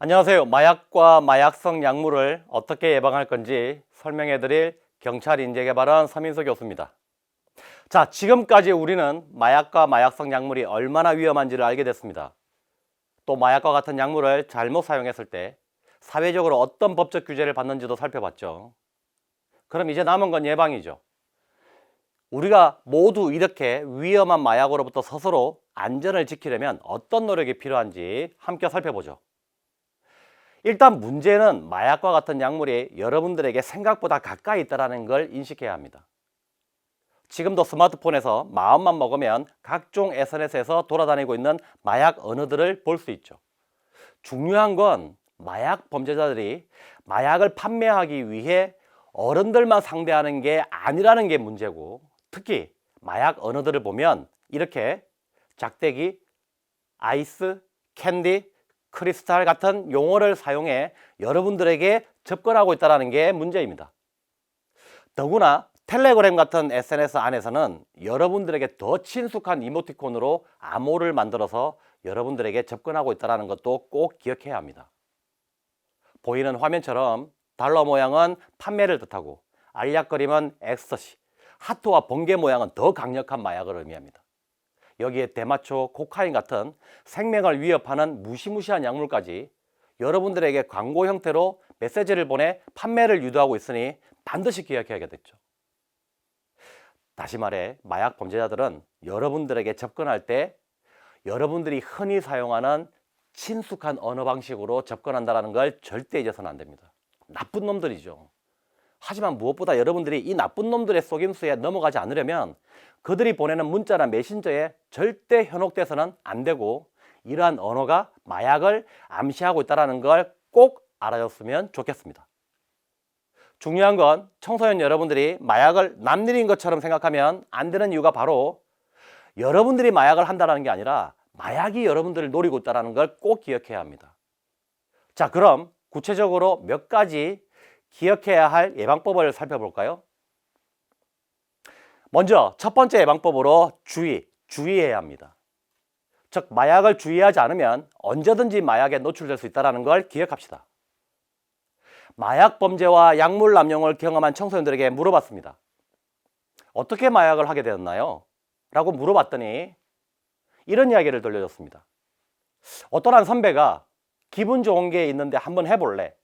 안녕하세요. 마약과 마약성 약물을 어떻게 예방할 건지 설명해 드릴 경찰인재개발원 서민석 교수입니다. 자, 지금까지 우리는 마약과 마약성 약물이 얼마나 위험한지를 알게 됐습니다. 또 마약과 같은 약물을 잘못 사용했을 때 사회적으로 어떤 법적 규제를 받는지도 살펴봤죠. 그럼 이제 남은 건 예방이죠. 우리가 모두 이렇게 위험한 마약으로부터 스스로 안전을 지키려면 어떤 노력이 필요한지 함께 살펴보죠. 일단 문제는 마약과 같은 약물이 여러분들에게 생각보다 가까이 있다는 걸 인식해야 합니다. 지금도 스마트폰에서 마음만 먹으면 각종 SNS에서 돌아다니고 있는 마약 언어들을 볼 수 있죠. 중요한 건 마약 범죄자들이 마약을 판매하기 위해 어른들만 상대하는 게 아니라는 게 문제고, 특히 마약 언어들을 보면 이렇게 작대기, 아이스, 캔디, 크리스탈 같은 용어를 사용해 여러분들에게 접근하고 있다는 게 문제입니다. 더구나 텔레그램 같은 SNS 안에서는 여러분들에게 더 친숙한 이모티콘으로 암호를 만들어서 여러분들에게 접근하고 있다는 것도 꼭 기억해야 합니다. 보이는 화면처럼 달러 모양은 판매를 뜻하고 알약거림은 엑스터시, 하트와 번개 모양은 더 강력한 마약을 의미합니다. 여기에 대마초, 코카인 같은 생명을 위협하는 무시무시한 약물까지 여러분들에게 광고 형태로 메시지를 보내 판매를 유도하고 있으니 반드시 기억해야겠죠. 다시 말해, 마약 범죄자들은 여러분들에게 접근할 때 여러분들이 흔히 사용하는 친숙한 언어 방식으로 접근한다는 걸 절대 잊어서는 안 됩니다. 나쁜 놈들이죠. 하지만 무엇보다 여러분들이 이 나쁜 놈들의 속임수에 넘어가지 않으려면 그들이 보내는 문자나 메신저에 절대 현혹돼서는 안 되고, 이러한 언어가 마약을 암시하고 있다는 걸 꼭 알아줬으면 좋겠습니다. 중요한 건 청소년 여러분들이 마약을 남일인 것처럼 생각하면 안 되는 이유가 바로 여러분들이 마약을 한다는 게 아니라 마약이 여러분들을 노리고 있다는 걸 꼭 기억해야 합니다. 자, 그럼 구체적으로 몇 가지 기억해야 할 예방법을 살펴볼까요? 먼저 첫 번째 예방법으로 주의해야 합니다. 즉, 마약을 주의하지 않으면 언제든지 마약에 노출될 수 있다는 걸 기억합시다. 마약 범죄와 약물 남용을 경험한 청소년들에게 물어봤습니다. 어떻게 마약을 하게 되었나요? 라고 물어봤더니 이런 이야기를 들려줬습니다. 어떤 한 선배가 기분 좋은 게 있는데 한번 해볼래?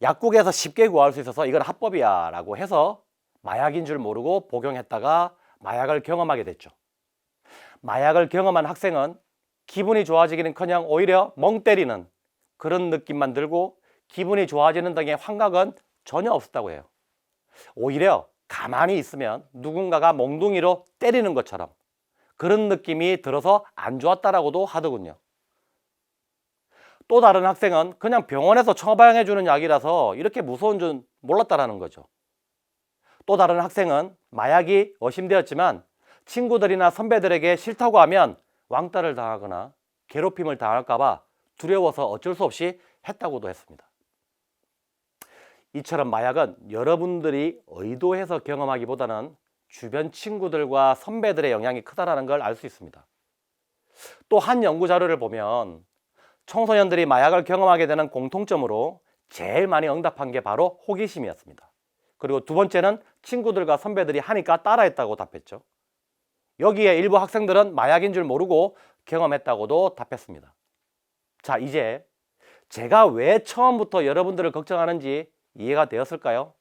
약국에서 쉽게 구할 수 있어서 이건 합법이야 라고 해서 마약인 줄 모르고 복용했다가 마약을 경험하게 됐죠. 마약을 경험한 학생은 기분이 좋아지기는커녕 오히려 멍 때리는 그런 느낌만 들고 기분이 좋아지는 등의 환각은 전혀 없었다고 해요. 오히려 가만히 있으면 누군가가 몽둥이로 때리는 것처럼 그런 느낌이 들어서 안 좋았다라고도 하더군요. 또 다른 학생은 그냥 병원에서 처방해 주는 약이라서 이렇게 무서운 줄 몰랐다라는 거죠. 또 다른 학생은 마약이 의심되었지만 친구들이나 선배들에게 싫다고 하면 왕따를 당하거나 괴롭힘을 당할까 봐 두려워서 어쩔 수 없이 했다고도 했습니다. 이처럼 마약은 여러분들이 의도해서 경험하기보다는 주변 친구들과 선배들의 영향이 크다는 걸 알 수 있습니다. 또 한 연구 자료를 보면 청소년들이 마약을 경험하게 되는 공통점으로 제일 많이 응답한 게 바로 호기심이었습니다. 그리고 두 번째는 친구들과 선배들이 하니까 따라했다고 답했죠. 여기에 일부 학생들은 마약인 줄 모르고 경험했다고도 답했습니다. 자, 이제 제가 왜 처음부터 여러분들을 걱정하는지 이해가 되었을까요?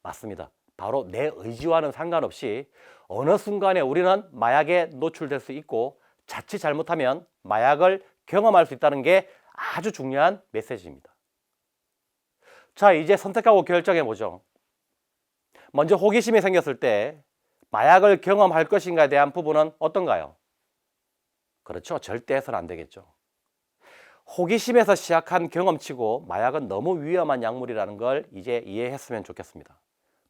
맞습니다. 바로 내 의지와는 상관없이 어느 순간에 우리는 마약에 노출될 수 있고 자칫 잘못하면 마약을 경험할 수 있다는 게 아주 중요한 메시지입니다. 자, 이제 선택하고 결정해 보죠. 먼저 호기심이 생겼을 때 마약을 경험할 것인가에 대한 부분은 어떤가요? 그렇죠. 절대 해서는 안 되겠죠. 호기심에서 시작한 경험치고 마약은 너무 위험한 약물이라는 걸 이제 이해했으면 좋겠습니다.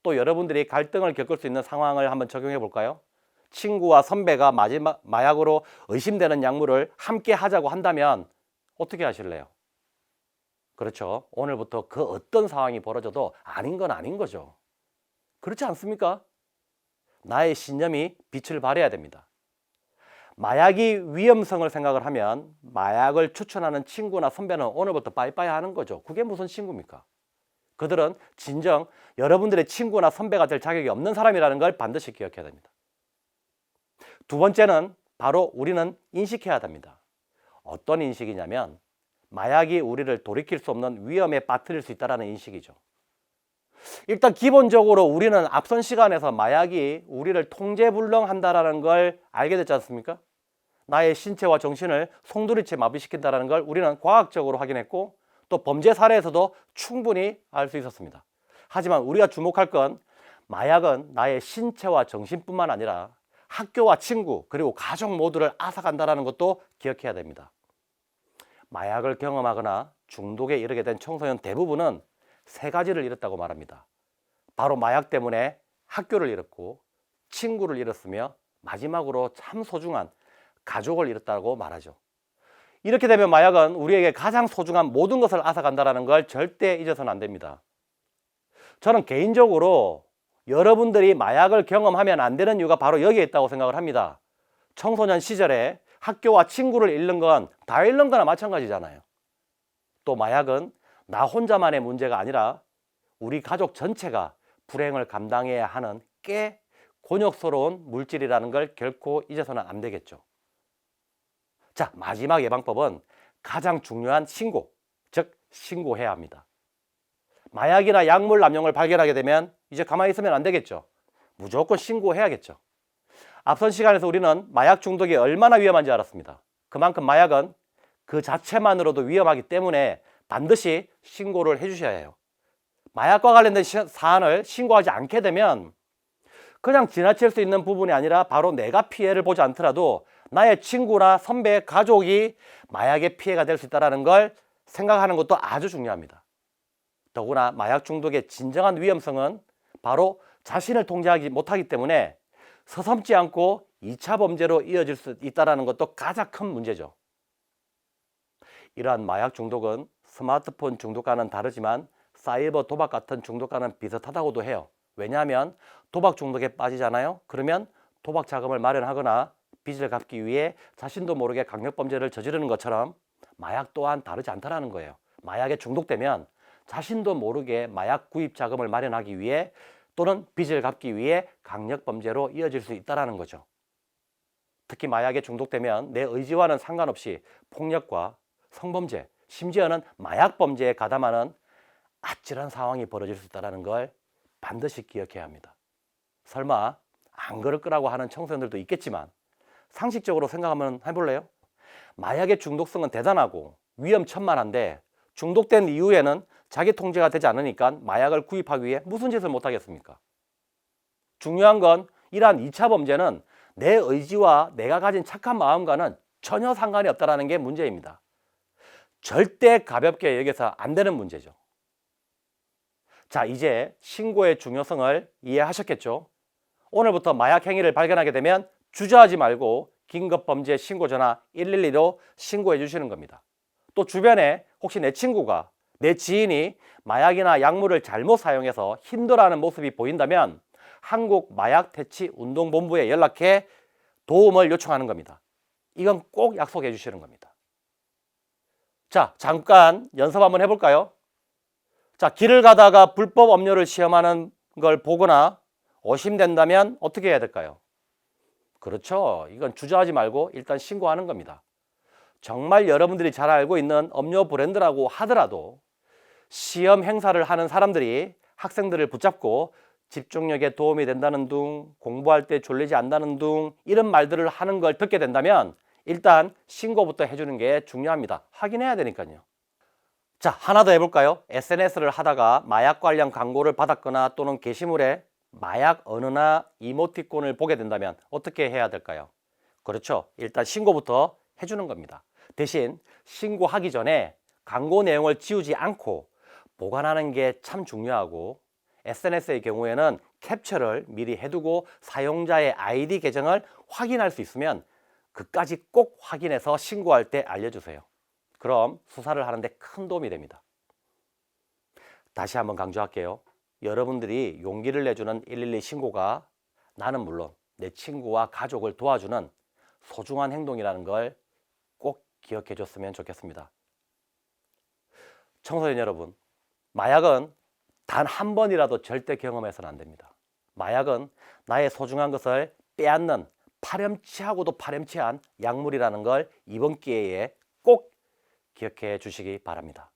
또 여러분들이 갈등을 겪을 수 있는 상황을 한번 적용해 볼까요? 친구와 선배가 마약으로 의심되는 약물을 함께 하자고 한다면 어떻게 하실래요? 그렇죠. 오늘부터 그 어떤 상황이 벌어져도 아닌 건 아닌 거죠. 그렇지 않습니까? 나의 신념이 빛을 발해야 됩니다. 마약이 위험성을 생각을 하면 마약을 추천하는 친구나 선배는 오늘부터 빠이빠이 하는 거죠. 그게 무슨 친구입니까? 그들은 진정 여러분들의 친구나 선배가 될 자격이 없는 사람이라는 걸 반드시 기억해야 됩니다. 두 번째는 바로 우리는 인식해야 됩니다. 어떤 인식이냐면 마약이 우리를 돌이킬 수 없는 위험에 빠뜨릴 수 있다는 인식이죠. 일단 기본적으로 우리는 앞선 시간에서 마약이 우리를 통제불능한다는 걸 알게 됐지 않습니까? 나의 신체와 정신을 송두리째 마비시킨다는 걸 우리는 과학적으로 확인했고 또 범죄 사례에서도 충분히 알 수 있었습니다. 하지만 우리가 주목할 건 마약은 나의 신체와 정신뿐만 아니라 학교와 친구 그리고 가족 모두를 앗아간다는 것도 기억해야 됩니다. 마약을 경험하거나 중독에 이르게 된 청소년 대부분은 세 가지를 잃었다고 말합니다. 바로 마약 때문에 학교를 잃었고 친구를 잃었으며 마지막으로 참 소중한 가족을 잃었다고 말하죠. 이렇게 되면 마약은 우리에게 가장 소중한 모든 것을 앗아간다는 걸 절대 잊어서는 안 됩니다. 저는 개인적으로 여러분들이 마약을 경험하면 안 되는 이유가 바로 여기에 있다고 생각을 합니다. 청소년 시절에 학교와 친구를 잃는 건 다 잃는 거나 마찬가지잖아요. 또 마약은 나 혼자만의 문제가 아니라 우리 가족 전체가 불행을 감당해야 하는 꽤 곤욕스러운 물질이라는 걸 결코 잊어서는 안 되겠죠. 자, 마지막 예방법은 가장 중요한 신고, 즉 신고해야 합니다. 마약이나 약물 남용을 발견하게 되면 이제 가만히 있으면 안 되겠죠. 무조건 신고해야겠죠. 앞선 시간에서 우리는 마약 중독이 얼마나 위험한지 알았습니다. 그만큼 마약은 그 자체만으로도 위험하기 때문에 반드시 신고를 해주셔야 해요. 마약과 관련된 사안을 신고하지 않게 되면 그냥 지나칠 수 있는 부분이 아니라 바로 내가 피해를 보지 않더라도 나의 친구나 선배, 가족이 마약의 피해가 될 수 있다는 걸 생각하는 것도 아주 중요합니다. 더구나 마약 중독의 진정한 위험성은 바로 자신을 통제하지 못하기 때문에 서슴지 않고 2차 범죄로 이어질 수 있다는 것도 가장 큰 문제죠. 이러한 마약 중독은 스마트폰 중독과는 다르지만 사이버 도박 같은 중독과는 비슷하다고도 해요. 왜냐하면 도박 중독에 빠지잖아요. 그러면 도박 자금을 마련하거나 빚을 갚기 위해 자신도 모르게 강력범죄를 저지르는 것처럼 마약 또한 다르지 않다는 거예요. 마약에 중독되면 자신도 모르게 마약 구입 자금을 마련하기 위해 또는 빚을 갚기 위해 강력범죄로 이어질 수 있다는 거죠. 특히 마약에 중독되면 내 의지와는 상관없이 폭력과 성범죄, 심지어는 마약범죄에 가담하는 아찔한 상황이 벌어질 수 있다는 걸 반드시 기억해야 합니다. 설마 안 그럴 거라고 하는 청소년들도 있겠지만 상식적으로 생각하면 해볼래요? 마약의 중독성은 대단하고 위험천만한데 중독된 이후에는 자기 통제가 되지 않으니까 마약을 구입하기 위해 무슨 짓을 못하겠습니까? 중요한 건 이러한 2차 범죄는 내 의지와 내가 가진 착한 마음과는 전혀 상관이 없다는 게 문제입니다. 절대 가볍게 여겨서 안 되는 문제죠. 자, 이제 신고의 중요성을 이해하셨겠죠? 오늘부터 마약 행위를 발견하게 되면 주저하지 말고 긴급범죄 신고전화 112로 신고해 주시는 겁니다. 또 주변에 혹시 내 친구가 내 지인이 마약이나 약물을 잘못 사용해서 힘들어하는 모습이 보인다면 한국마약퇴치운동본부에 연락해 도움을 요청하는 겁니다. 이건 꼭 약속해 주시는 겁니다. 자, 잠깐 연습 한번 해볼까요? 자, 길을 가다가 불법 음료를 시험하는 걸 보거나 의심된다면 어떻게 해야 될까요? 그렇죠. 이건 주저하지 말고 일단 신고하는 겁니다. 정말 여러분들이 잘 알고 있는 음료 브랜드라고 하더라도 시험 행사를 하는 사람들이 학생들을 붙잡고 집중력에 도움이 된다는 둥, 공부할 때 졸리지 않는다는 둥 이런 말들을 하는 걸 듣게 된다면 일단 신고부터 해주는 게 중요합니다. 확인해야 되니까요. 자, 하나 더 해볼까요? SNS를 하다가 마약 관련 광고를 받았거나 또는 게시물에 마약 언어나 이모티콘을 보게 된다면 어떻게 해야 될까요? 그렇죠. 일단 신고부터 해주는 겁니다. 대신 신고하기 전에 광고 내용을 지우지 않고 보관하는 게 참 중요하고 SNS의 경우에는 캡처를 미리 해두고 사용자의 아이디 계정을 확인할 수 있으면 그까지 꼭 확인해서 신고할 때 알려주세요. 그럼 수사를 하는데 큰 도움이 됩니다. 다시 한번 강조할게요. 여러분들이 용기를 내주는 112 신고가 나는 물론 내 친구와 가족을 도와주는 소중한 행동이라는 걸 꼭 기억해 줬으면 좋겠습니다. 청소년 여러분, 마약은 단 한 번이라도 절대 경험해서는 안 됩니다. 마약은 나의 소중한 것을 빼앗는 파렴치하고도 파렴치한 약물이라는 걸 이번 기회에 꼭 기억해 주시기 바랍니다.